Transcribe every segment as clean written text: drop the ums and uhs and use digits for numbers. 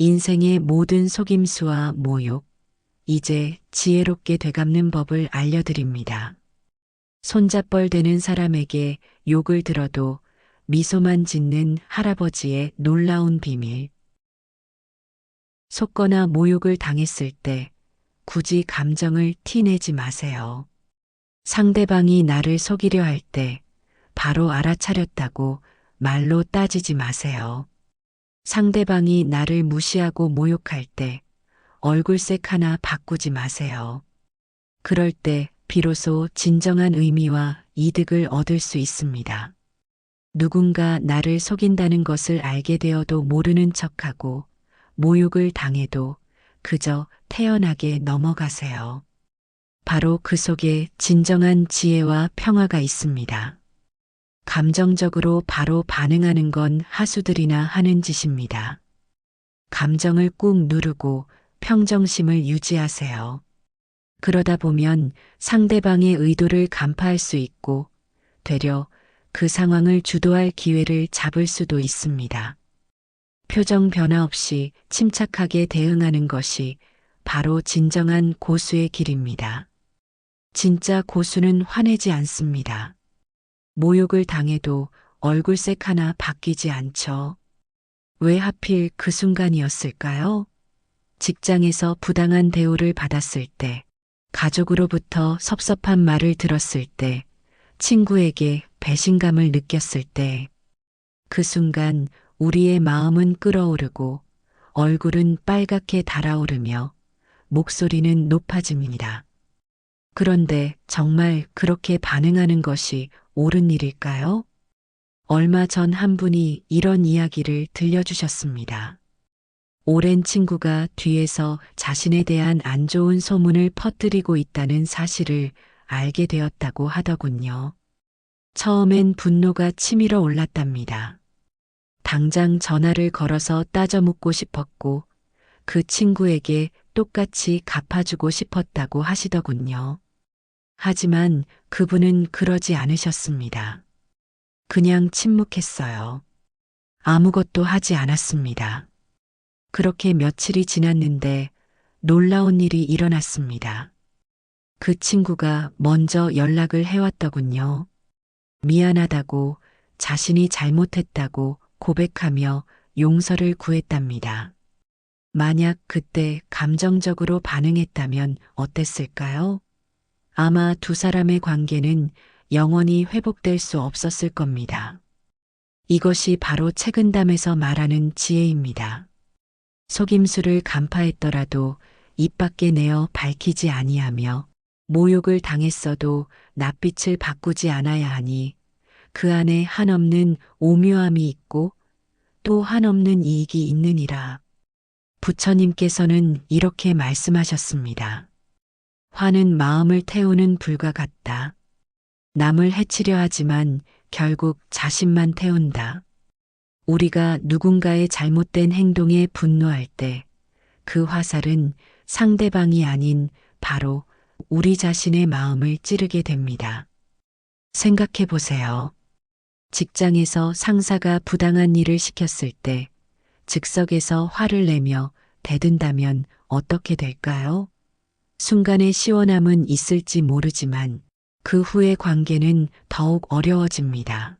인생의 모든 속임수와 모욕, 이제 지혜롭게 되갚는 법을 알려드립니다. 손잡벌 되는 사람에게 욕을 들어도 미소만 짓는 할아버지의 놀라운 비밀. 속거나 모욕을 당했을 때 굳이 감정을 티내지 마세요. 상대방이 나를 속이려 할 때 바로 알아차렸다고 말로 따지지 마세요. 상대방이 나를 무시하고 모욕할 때 얼굴색 하나 바꾸지 마세요. 그럴 때 비로소 진정한 의미와 이득을 얻을 수 있습니다. 누군가 나를 속인다는 것을 알게 되어도 모르는 척하고 모욕을 당해도 그저 태연하게 넘어가세요. 바로 그 속에 진정한 지혜와 평화가 있습니다. 감정적으로 바로 반응하는 건 하수들이나 하는 짓입니다. 감정을 꾹 누르고 평정심을 유지하세요. 그러다 보면 상대방의 의도를 간파할 수 있고 되려 그 상황을 주도할 기회를 잡을 수도 있습니다. 표정 변화 없이 침착하게 대응하는 것이 바로 진정한 고수의 길입니다. 진짜 고수는 화내지 않습니다. 모욕을 당해도 얼굴색 하나 바뀌지 않죠. 왜 하필 그 순간이었을까요? 직장에서 부당한 대우를 받았을 때, 가족으로부터 섭섭한 말을 들었을 때, 친구에게 배신감을 느꼈을 때, 그 순간 우리의 마음은 끓어오르고 얼굴은 빨갛게 달아오르며 목소리는 높아집니다. 그런데 정말 그렇게 반응하는 것이 옳은 일일까요? 얼마 전 한 분이 이런 이야기를 들려주셨습니다. 오랜 친구가 뒤에서 자신에 대한 안 좋은 소문을 퍼뜨리고 있다는 사실을 알게 되었다고 하더군요. 처음엔 분노가 치밀어 올랐답니다. 당장 전화를 걸어서 따져 묻고 싶었고 그 친구에게 똑같이 갚아주고 싶었다고 하시더군요. 하지만 그분은 그러지 않으셨습니다. 그냥 침묵했어요. 아무것도 하지 않았습니다. 그렇게 며칠이 지났는데 놀라운 일이 일어났습니다. 그 친구가 먼저 연락을 해왔더군요. 미안하다고 자신이 잘못했다고 고백하며 용서를 구했답니다. 만약 그때 감정적으로 반응했다면 어땠을까요? 아마 두 사람의 관계는 영원히 회복될 수 없었을 겁니다. 이것이 바로 책은담에서 말하는 지혜입니다. 속임수를 간파했더라도 입 밖에 내어 밝히지 아니하며 모욕을 당했어도 낯빛을 바꾸지 않아야 하니 그 안에 한없는 오묘함이 있고 또 한없는 이익이 있느니라. 부처님께서는 이렇게 말씀하셨습니다. 화는 마음을 태우는 불과 같다. 남을 해치려 하지만 결국 자신만 태운다. 우리가 누군가의 잘못된 행동에 분노할 때 그 화살은 상대방이 아닌 바로 우리 자신의 마음을 찌르게 됩니다. 생각해 보세요. 직장에서 상사가 부당한 일을 시켰을 때 즉석에서 화를 내며 대든다면 어떻게 될까요? 순간의 시원함은 있을지 모르지만 그 후의 관계는 더욱 어려워집니다.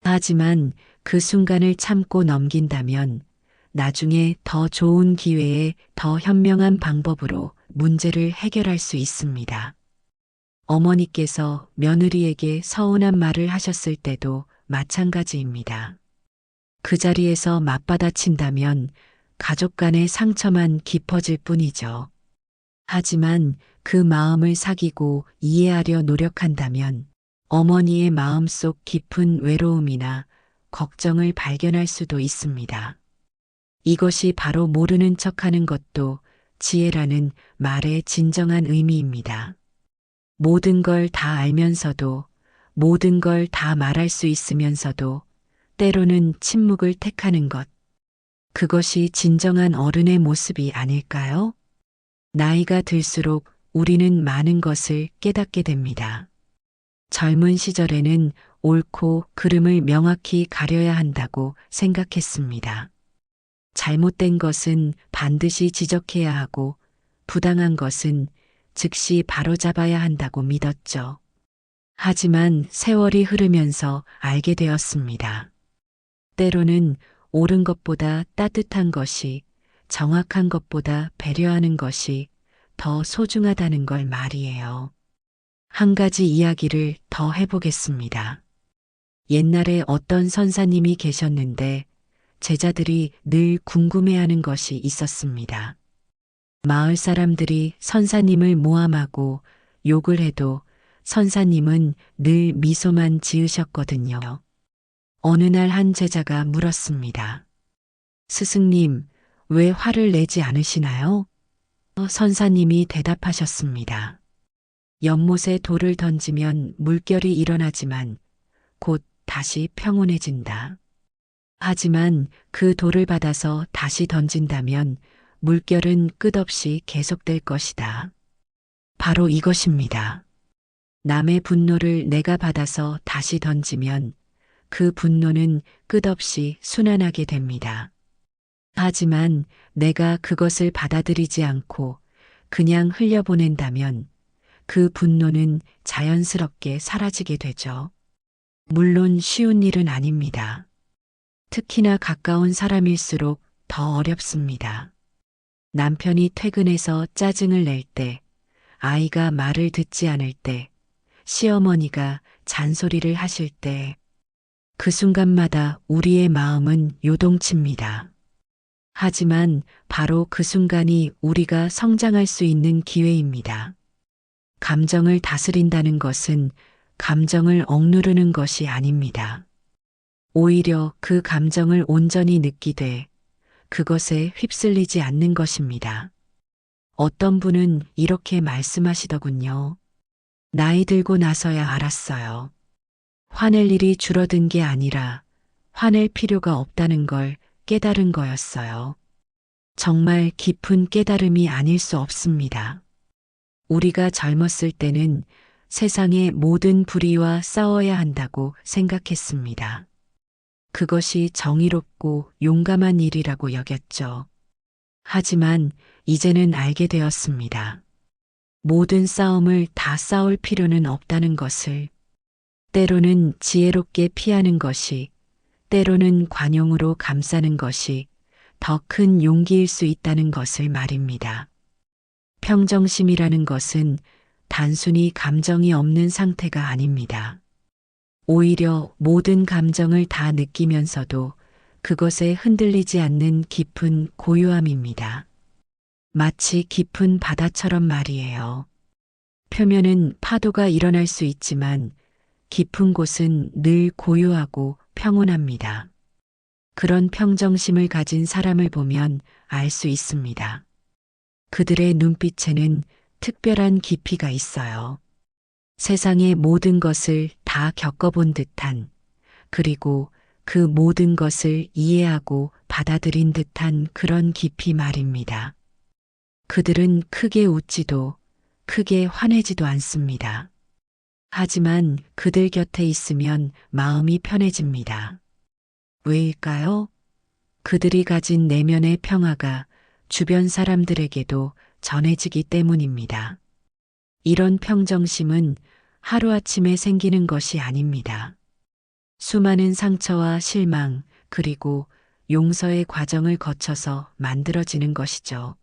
하지만 그 순간을 참고 넘긴다면 나중에 더 좋은 기회에 더 현명한 방법으로 문제를 해결할 수 있습니다. 어머니께서 며느리에게 서운한 말을 하셨을 때도 마찬가지입니다. 그 자리에서 맞받아친다면 가족 간의 상처만 깊어질 뿐이죠. 하지만 그 마음을 사귀고 이해하려 노력한다면 어머니의 마음속 깊은 외로움이나 걱정을 발견할 수도 있습니다. 이것이 바로 모르는 척하는 것도 지혜라는 말의 진정한 의미입니다. 모든 걸 다 알면서도 모든 걸 다 말할 수 있으면서도 때로는 침묵을 택하는 것. 그것이 진정한 어른의 모습이 아닐까요? 나이가 들수록 우리는 많은 것을 깨닫게 됩니다. 젊은 시절에는 옳고 그름을 명확히 가려야 한다고 생각했습니다. 잘못된 것은 반드시 지적해야 하고 부당한 것은 즉시 바로잡아야 한다고 믿었죠. 하지만 세월이 흐르면서 알게 되었습니다. 때로는 옳은 것보다 따뜻한 것이, 정확한 것보다 배려하는 것이 더 소중하다는 걸 말이에요. 한 가지 이야기를 더 해보겠습니다. 옛날에 어떤 선사님이 계셨는데 제자들이 늘 궁금해하는 것이 있었습니다. 마을 사람들이 선사님을 모함하고 욕을 해도 선사님은 늘 미소만 지으셨거든요. 어느 날 한 제자가 물었습니다. 스승님, 왜 화를 내지 않으시나요? 선사님이 대답하셨습니다. 연못에 돌을 던지면 물결이 일어나지만 곧 다시 평온해진다. 하지만 그 돌을 받아서 다시 던진다면 물결은 끝없이 계속될 것이다. 바로 이것입니다. 남의 분노를 내가 받아서 다시 던지면 그 분노는 끝없이 순환하게 됩니다. 하지만 내가 그것을 받아들이지 않고 그냥 흘려보낸다면 그 분노는 자연스럽게 사라지게 되죠. 물론 쉬운 일은 아닙니다. 특히나 가까운 사람일수록 더 어렵습니다. 남편이 퇴근해서 짜증을 낼 때, 아이가 말을 듣지 않을 때, 시어머니가 잔소리를 하실 때, 그 순간마다 우리의 마음은 요동칩니다. 하지만 바로 그 순간이 우리가 성장할 수 있는 기회입니다. 감정을 다스린다는 것은 감정을 억누르는 것이 아닙니다. 오히려 그 감정을 온전히 느끼되 그것에 휩쓸리지 않는 것입니다. 어떤 분은 이렇게 말씀하시더군요. 나이 들고 나서야 알았어요. 화낼 일이 줄어든 게 아니라 화낼 필요가 없다는 걸 깨달은 거였어요. 정말 깊은 깨달음이 아닐 수 없습니다. 우리가 젊었을 때는 세상의 모든 불의와 싸워야 한다고 생각했습니다. 그것이 정의롭고 용감한 일이라고 여겼죠. 하지만 이제는 알게 되었습니다. 모든 싸움을 다 싸울 필요는 없다는 것을, 때로는 지혜롭게 피하는 것이, 때로는 관용으로 감싸는 것이 더 큰 용기일 수 있다는 것을 말입니다. 평정심이라는 것은 단순히 감정이 없는 상태가 아닙니다. 오히려 모든 감정을 다 느끼면서도 그것에 흔들리지 않는 깊은 고요함입니다. 마치 깊은 바다처럼 말이에요. 표면은 파도가 일어날 수 있지만 깊은 곳은 늘 고요하고 평온합니다. 그런 평정심을 가진 사람을 보면 알 수 있습니다. 그들의 눈빛에는 특별한 깊이가 있어요. 세상의 모든 것을 다 겪어본 듯한, 그리고 그 모든 것을 이해하고 받아들인 듯한 그런 깊이 말입니다. 그들은 크게 웃지도 크게 화내지도 않습니다. 하지만 그들 곁에 있으면 마음이 편해집니다. 왜일까요? 그들이 가진 내면의 평화가 주변 사람들에게도 전해지기 때문입니다. 이런 평정심은 하루아침에 생기는 것이 아닙니다. 수많은 상처와 실망, 그리고 용서의 과정을 거쳐서 만들어지는 것이죠.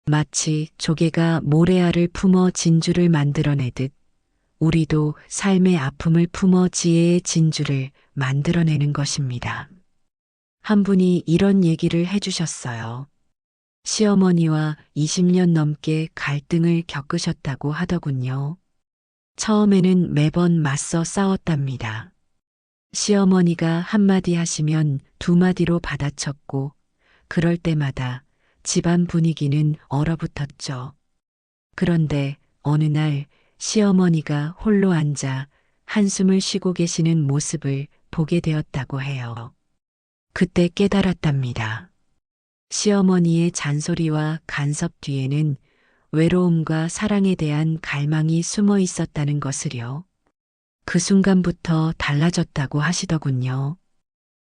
마치 조개가 모래알을 품어 진주를 만들어내듯 우리도 삶의 아픔을 품어 지혜의 진주를 만들어내는 것입니다. 한 분이 이런 얘기를 해주셨어요. 시어머니와 20년 넘게 갈등을 겪으셨다고 하더군요. 처음에는 매번 맞서 싸웠답니다. 시어머니가 한마디 하시면 두 마디로 받아쳤고, 그럴 때마다 집안 분위기는 얼어붙었죠. 그런데 어느 날 시어머니가 홀로 앉아 한숨을 쉬고 계시는 모습을 보게 되었다고 해요. 그때 깨달았답니다. 시어머니의 잔소리와 간섭 뒤에는 외로움과 사랑에 대한 갈망이 숨어 있었다는 것을요. 그 순간부터 달라졌다고 하시더군요.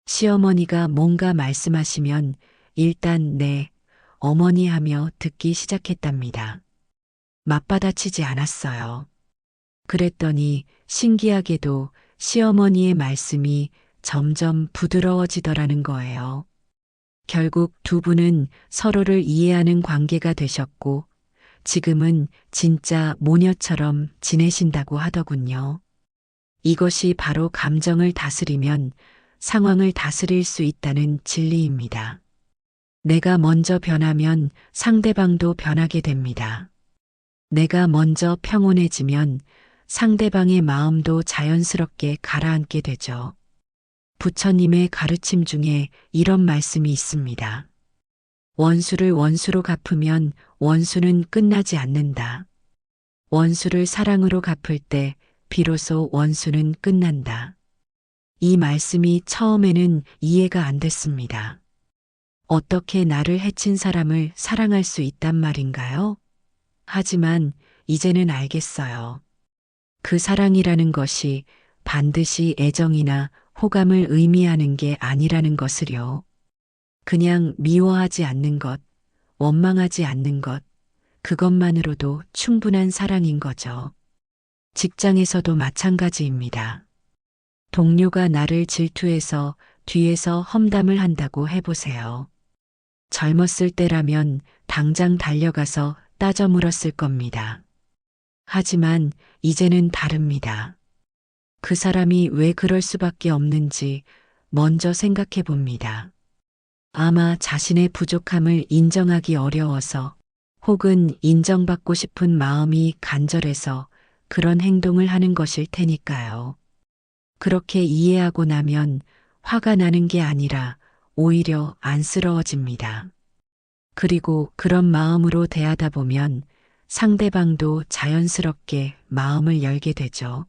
시어머니가 뭔가 말씀하시면 일단 네, 어머니 하며 듣기 시작했답니다. 맞받아치지 않았어요. 그랬더니 신기하게도 시어머니의 말씀이 점점 부드러워지더라는 거예요. 결국 두 분은 서로를 이해하는 관계가 되셨고 지금은 진짜 모녀처럼 지내신다고 하더군요. 이것이 바로 감정을 다스리면 상황을 다스릴 수 있다는 진리입니다. 내가 먼저 변하면 상대방도 변하게 됩니다. 내가 먼저 평온해지면 상대방의 마음도 자연스럽게 가라앉게 되죠. 부처님의 가르침 중에 이런 말씀이 있습니다. 원수를 원수로 갚으면 원수는 끝나지 않는다. 원수를 사랑으로 갚을 때 비로소 원수는 끝난다. 이 말씀이 처음에는 이해가 안 됐습니다. 어떻게 나를 해친 사람을 사랑할 수 있단 말인가요? 하지만 이제는 알겠어요. 그 사랑이라는 것이 반드시 애정이나 호감을 의미하는 게 아니라는 것을요. 그냥 미워하지 않는 것, 원망하지 않는 것, 그것만으로도 충분한 사랑인 거죠. 직장에서도 마찬가지입니다. 동료가 나를 질투해서 뒤에서 험담을 한다고 해보세요. 젊었을 때라면 당장 달려가서 따져 물었을 겁니다. 하지만 이제는 다릅니다. 그 사람이 왜 그럴 수밖에 없는지 먼저 생각해 봅니다. 아마 자신의 부족함을 인정하기 어려워서 혹은 인정받고 싶은 마음이 간절해서 그런 행동을 하는 것일 테니까요. 그렇게 이해하고 나면 화가 나는 게 아니라 오히려 안쓰러워집니다. 그리고 그런 마음으로 대하다 보면 상대방도 자연스럽게 마음을 열게 되죠.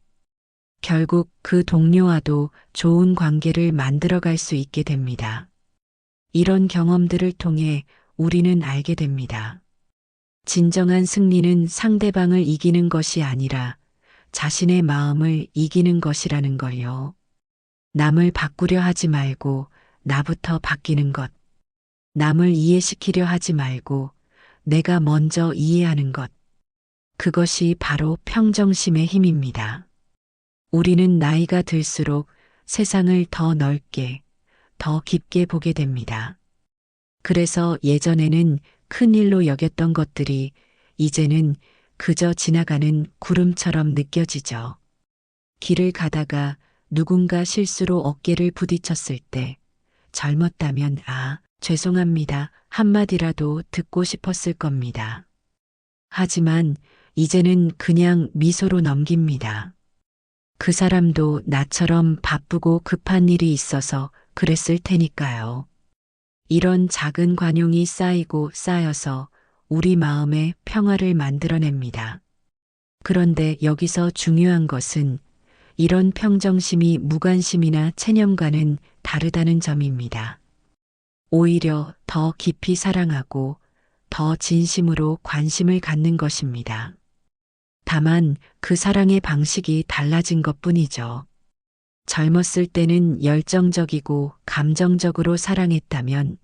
결국 그 동료와도 좋은 관계를 만들어갈 수 있게 됩니다. 이런 경험들을 통해 우리는 알게 됩니다. 진정한 승리는 상대방을 이기는 것이 아니라 자신의 마음을 이기는 것이라는 걸요. 남을 바꾸려 하지 말고 나부터 바뀌는 것. 남을 이해시키려 하지 말고 내가 먼저 이해하는 것. 그것이 바로 평정심의 힘입니다. 우리는 나이가 들수록 세상을 더 넓게, 더 깊게 보게 됩니다. 그래서 예전에는 큰 일로 여겼던 것들이 이제는 그저 지나가는 구름처럼 느껴지죠. 길을 가다가 누군가 실수로 어깨를 부딪혔을 때 젊었다면 죄송합니다 한마디라도 듣고 싶었을 겁니다. 하지만 이제는 그냥 미소로 넘깁니다. 그 사람도 나처럼 바쁘고 급한 일이 있어서 그랬을 테니까요. 이런 작은 관용이 쌓이고 쌓여서 우리 마음에 평화를 만들어냅니다. 그런데 여기서 중요한 것은 이런 평정심이 무관심이나 체념과는 다르다는 점입니다. 오히려 더 깊이 사랑하고 더 진심으로 관심을 갖는 것입니다. 다만 그 사랑의 방식이 달라진 것 뿐이죠. 젊었을 때는 열정적이고 감정적으로 사랑했다면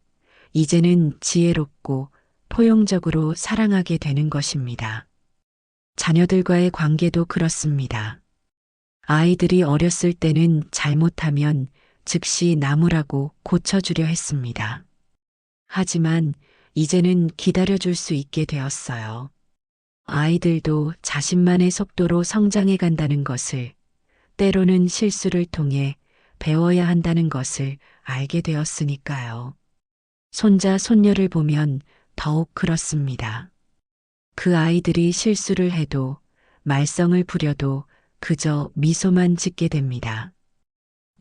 이제는 지혜롭고 포용적으로 사랑하게 되는 것입니다. 자녀들과의 관계도 그렇습니다. 아이들이 어렸을 때는 잘못하면 즉시 나무라고 고쳐주려 했습니다. 하지만 이제는 기다려줄 수 있게 되었어요. 아이들도 자신만의 속도로 성장해 간다는 것을, 때로는 실수를 통해 배워야 한다는 것을 알게 되었으니까요. 손자, 손녀를 보면 더욱 그렇습니다. 그 아이들이 실수를 해도 말썽을 부려도 그저 미소만 짓게 됩니다.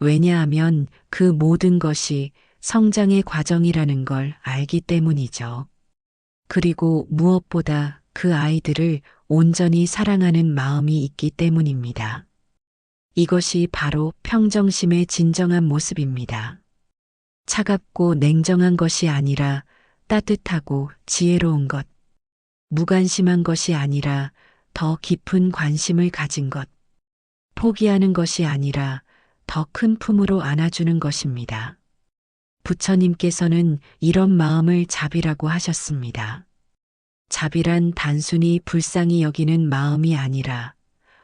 왜냐하면 그 모든 것이 성장의 과정이라는 걸 알기 때문이죠. 그리고 무엇보다 그 아이들을 온전히 사랑하는 마음이 있기 때문입니다. 이것이 바로 평정심의 진정한 모습입니다. 차갑고 냉정한 것이 아니라 따뜻하고 지혜로운 것, 무관심한 것이 아니라 더 깊은 관심을 가진 것, 포기하는 것이 아니라 더 큰 품으로 안아주는 것입니다. 부처님께서는 이런 마음을 자비라고 하셨습니다. 자비란 단순히 불쌍히 여기는 마음이 아니라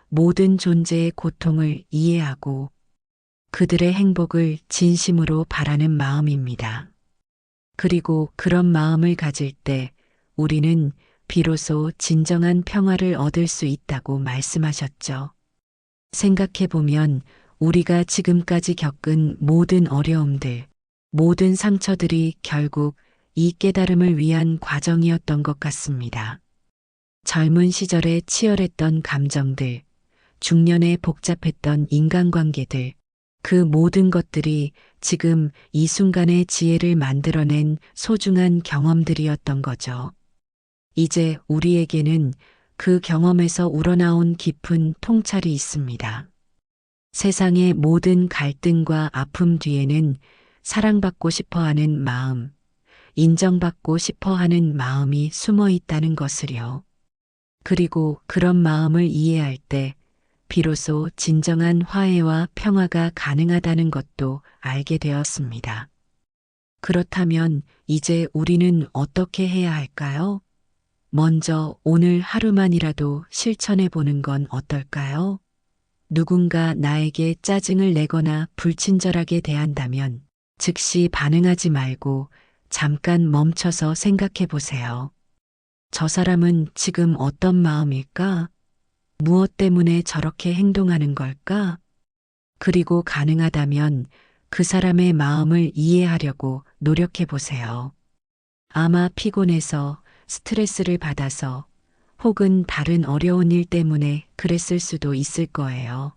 모든 존재의 고통을 이해하고 그들의 행복을 진심으로 바라는 마음입니다. 그리고 그런 마음을 가질 때 우리는 비로소 진정한 평화를 얻을 수 있다고 말씀하셨죠. 생각해보면 우리가 지금까지 겪은 모든 어려움들, 모든 상처들이 결국 이 깨달음을 위한 과정이었던 것 같습니다. 젊은 시절에 치열했던 감정들, 중년에 복잡했던 인간관계들, 그 모든 것들이 지금 이 순간의 지혜를 만들어낸 소중한 경험들이었던 거죠. 이제 우리에게는 그 경험에서 우러나온 깊은 통찰이 있습니다. 세상의 모든 갈등과 아픔 뒤에는 사랑받고 싶어 하는 마음, 인정받고 싶어 하는 마음이 숨어 있다는 것을요. 그리고 그런 마음을 이해할 때 비로소 진정한 화해와 평화가 가능하다는 것도 알게 되었습니다. 그렇다면 이제 우리는 어떻게 해야 할까요? 먼저 오늘 하루만이라도 실천해 보는 건 어떨까요? 누군가 나에게 짜증을 내거나 불친절하게 대한다면 즉시 반응하지 말고 잠깐 멈춰서 생각해 보세요. 저 사람은 지금 어떤 마음일까? 무엇 때문에 저렇게 행동하는 걸까? 그리고 가능하다면 그 사람의 마음을 이해하려고 노력해 보세요. 아마 피곤해서 스트레스를 받아서 혹은 다른 어려운 일 때문에 그랬을 수도 있을 거예요.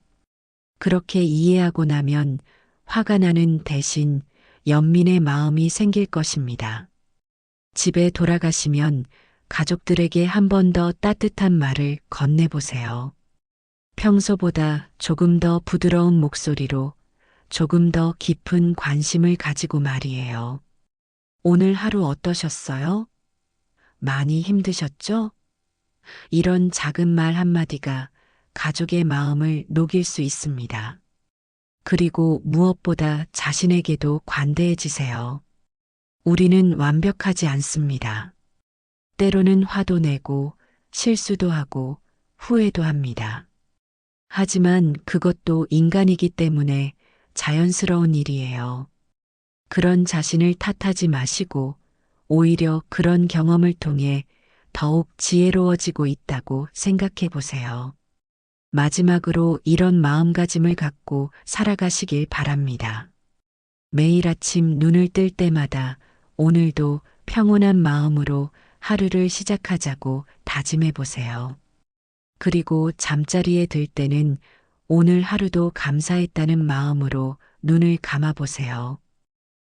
그렇게 이해하고 나면 화가 나는 대신 연민의 마음이 생길 것입니다. 집에 돌아가시면 가족들에게 한 번 더 따뜻한 말을 건네보세요. 평소보다 조금 더 부드러운 목소리로 조금 더 깊은 관심을 가지고 말이에요. 오늘 하루 어떠셨어요? 많이 힘드셨죠? 이런 작은 말 한마디가 가족의 마음을 녹일 수 있습니다. 그리고 무엇보다 자신에게도 관대해지세요. 우리는 완벽하지 않습니다. 때로는 화도 내고 실수도 하고 후회도 합니다. 하지만 그것도 인간이기 때문에 자연스러운 일이에요. 그런 자신을 탓하지 마시고 오히려 그런 경험을 통해 더욱 지혜로워지고 있다고 생각해 보세요. 마지막으로 이런 마음가짐을 갖고 살아가시길 바랍니다. 매일 아침 눈을 뜰 때마다 오늘도 평온한 마음으로 하루를 시작하자고 다짐해 보세요. 그리고 잠자리에 들 때는 오늘 하루도 감사했다는 마음으로 눈을 감아 보세요.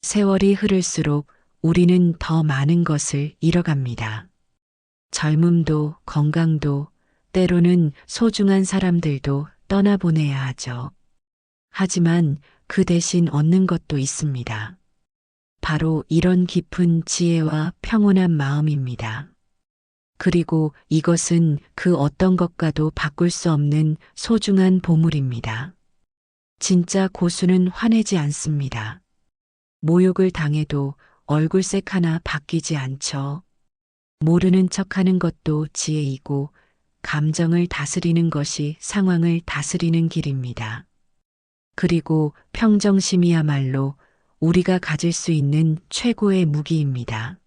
세월이 흐를수록 우리는 더 많은 것을 잃어갑니다. 젊음도 건강도 때로는 소중한 사람들도 떠나보내야 하죠. 하지만 그 대신 얻는 것도 있습니다. 바로 이런 깊은 지혜와 평온한 마음입니다. 그리고 이것은 그 어떤 것과도 바꿀 수 없는 소중한 보물입니다. 진짜 고수는 화내지 않습니다. 모욕을 당해도 얼굴색 하나 바뀌지 않죠. 모르는 척하는 것도 지혜이고 감정을 다스리는 것이 상황을 다스리는 길입니다. 그리고 평정심이야말로 우리가 가질 수 있는 최고의 무기입니다.